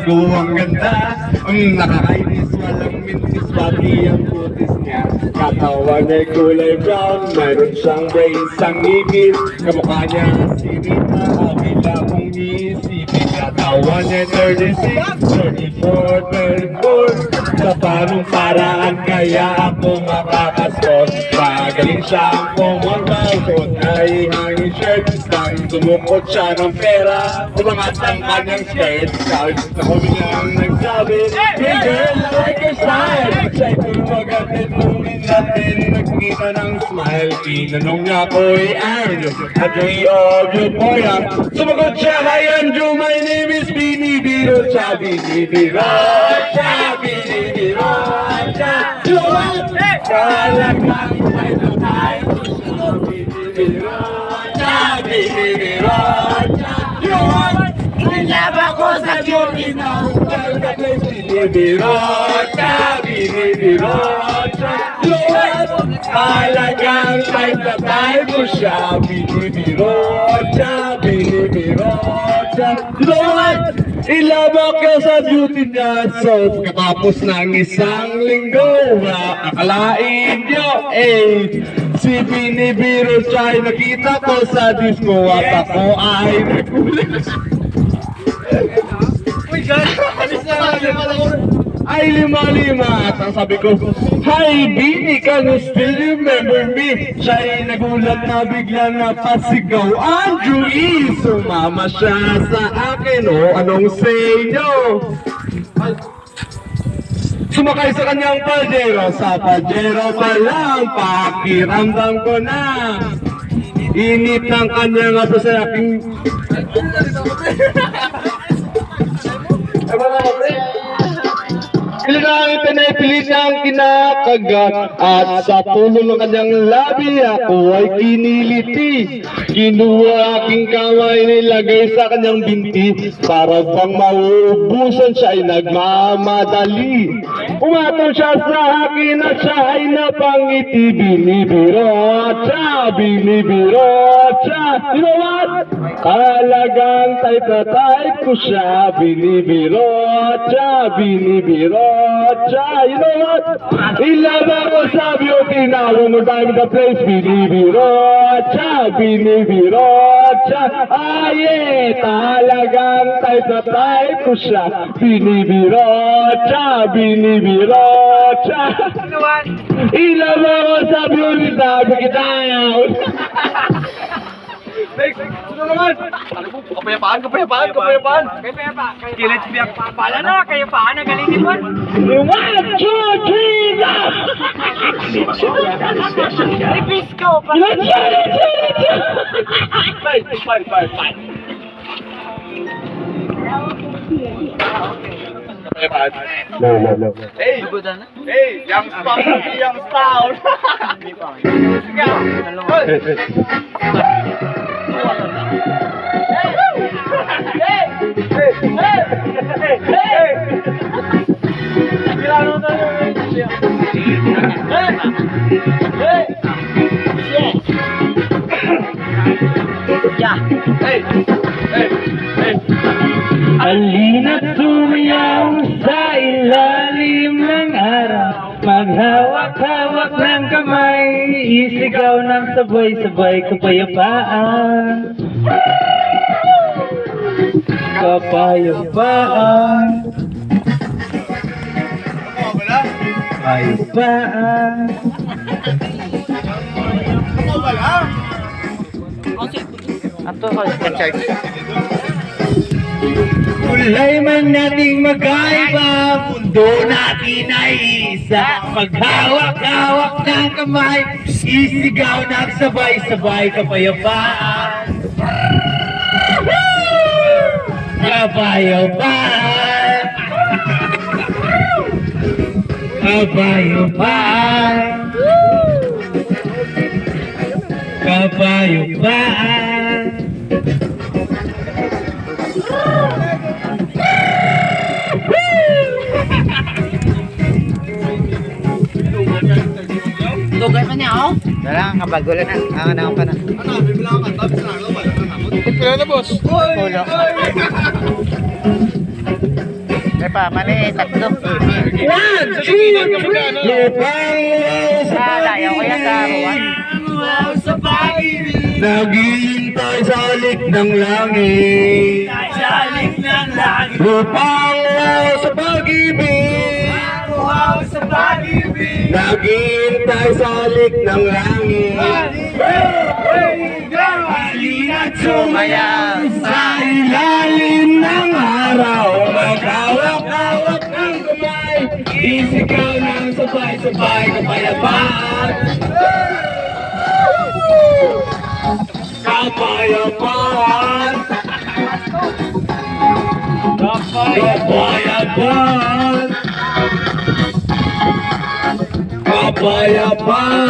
ko ang ganda. Nakakainis, walang mintis, pati ang putis niya. Katawan niya kulay brown, mayroon siyang brace ang ngipin. Kamukha niya si Rita, kabila kong iisipin. Katawan niya 36, 34, 34. Sa panong paraan kaya ako makakaspot. Magaling siyang pumunta, suot ay hanging shirt. Nang tumukot siya ng pera, umangat ang kanyang skirt. Kahit na kami niyang nagsabi, hey girl, I like your style. Siya'y tumagatid nung natin nagkita ng smile. Tinanong niya ko, hey Andrew, a day of euphoria. Sumagot siya, hi Andrew, my name is Bini Biro Cha, Bini Biro Cha, Bini Biro Cha. You want it? Talagang tayo na tayo. Bini Biro Cha, Bini Biro Cha. You want it? Inilaba ko sa beauty na Bini Biro Cha, Bini Biro Cha. You want it? Talagang tayo na tayo siya. Bini Biro Cha, Bini Biro Cha. You know what? Ilabak ka sa beauty niya. So, katapos ng isang linggo, akalain nyo, si Bini Biro Cha ay nakita ko sa disco at ako ay nagulat. Uy, God! Ay lima-lima at ang sabi ko, hi Bini, can you still remember me? Siya ay nagulat na bigla na pasigaw. Andrew E, sumama siya sa akin. O anong say nyo? Sumakay sa kanyang Pajero. Sa Pajero pa lang, pakiramdam ko na init ng kanyang aso sa aking Kailangan pinapilit niyang kinakagat at sa tulong ng kanyang labi ako ay kiniliti. Kinuha aking kamay nilagay sa kanyang binti para bang mauubusan siya ay nagmamadali. Umatong siya sa akin at siya ay napangiti. Bini Biro Cha, Bini Biro Cha. You know what? Talagang type na type ko siya. Bini Biro Cha, Bini Biro Cha. You know what? Ilaba ko sa beauty na one more time in the place. Bini Biro Cha, Bini Biro Cha. Yeah, talagang type na type ko siya. Bini Biro Cha, Bini Biro Cha. Ilaba ko sa beauty na bigitaw. Next, sunod naman. Kapayapaan. Kilit biyak. Pala na, kayapaan, nagalingin mo. 1, 2, 3, go! Repeat ko. Fight. No. Hey, young style. Halina't sumayaw sa ilalim ng araw. Maghawak-hawak ng kamay, isigaw ng sabay-sabay kapayapaan. Kapayapaan. Kapayapaan. Ato ko, charge. Kulay man nating magkaiba, mundo natin ay isa. Maghawak-hawak ng kamay, isigaw ng sabay-sabay kapayapaan. Kapayapaan. Kapayapaan. Kapayapaan. Tugay pa niya, oh? Wala nga, kabagulo na. Ang pa na. Ano, bibilang ka tapos na ako. Pila na, boss. Ulo. pa. Mali, tatlo. 1, 2, 3. Lupang Ah, layo ko yan, karuan. naghihintay sa alik ng langit. Lupang sa pag-ibig. Naghihintay sa alik ng langit. Halina't sumayaw sa ilalim ng araw. Maghawak-hawak ng kamay. Isigaw ng sabay-sabay kapayapaan. Kapayapaan. Kapayapaan. Kapayapaan.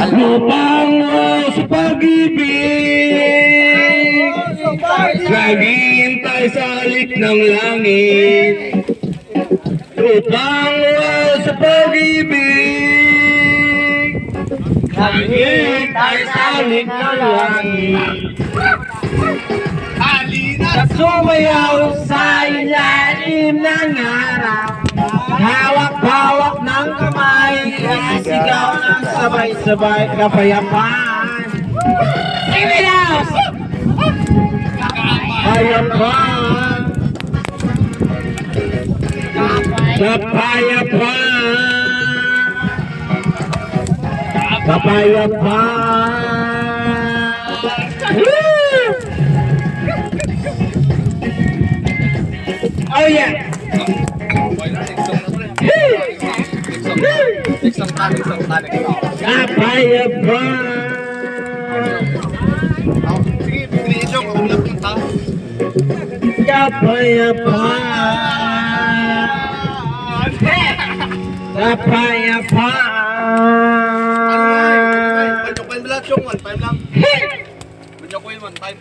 Lupang sa pag-ibig. Naghihintay sa alik ng langit. Lupang sa pag-ibig. Naghihintay sa alik ng langit. Halina't sumayaw sa ilalim ng araw. Hawak-hawak ng kamay. Sigaw ng sabay-sabay kapayapaan. Give it out! Kapayapaan. Kapayapaan. Kapayapaan. Woo! Oh yeah! Kapayapaan. Kapayapaan. Banyokin lang yung 1 time lang. Banyokin 1 time.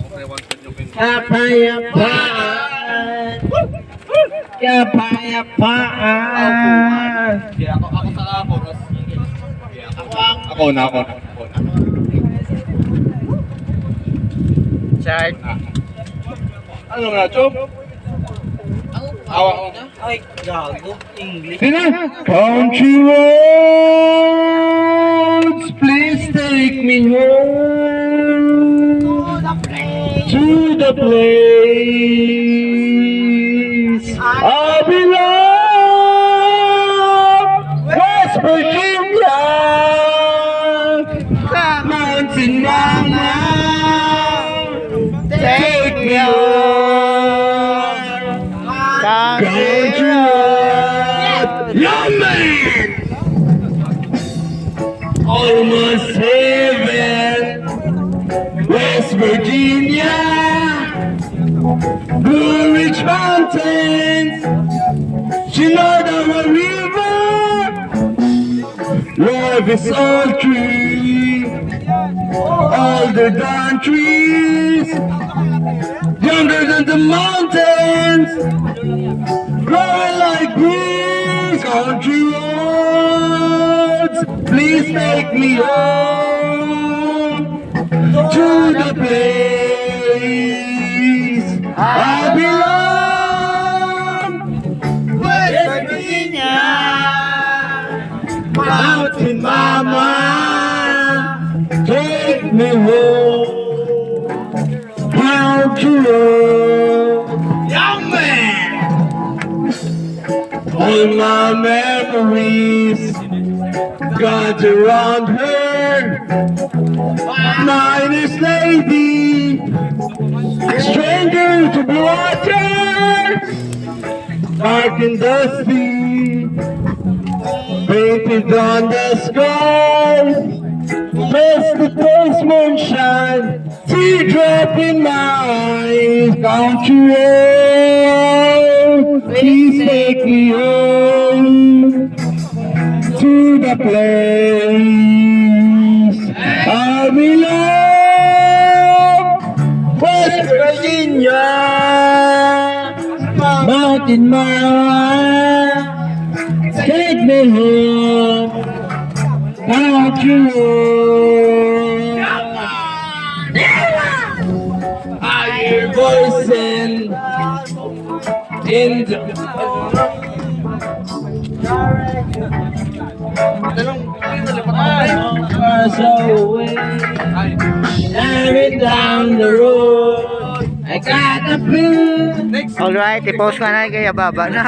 Okay, 1 banyokin. Kapayapaan. Kapayapaan. Ako sa chorus. Ako na. Chart. Ano nga, Chop? Awa ko. Ay, gago. English. Sino? Country roads, please take me home to the place I belong. West Virginia, Mountain Mama, take me home. Country road, yeah man. Almost heaven, West Virginia, Blue Ridge Mountains, Shenandoah River. Love is all tree, all the darn trees, younger than the mountains, growing like breeze. Country roads, please take me home to the place I belong. West Virginia, Mountain Mama, take me home. Country road, young man. All my memories got around her. Mine is lady, stranger to water, dark and dusty, painted on the sky. Face to face moonshine, teardrop in my eyes. Country road, please take me home to the place I in my arms. Take me home. Without you. I hear voices in the miles away. Driving down the road. I got the feeling. Alright, i-post ka na kaya baba na.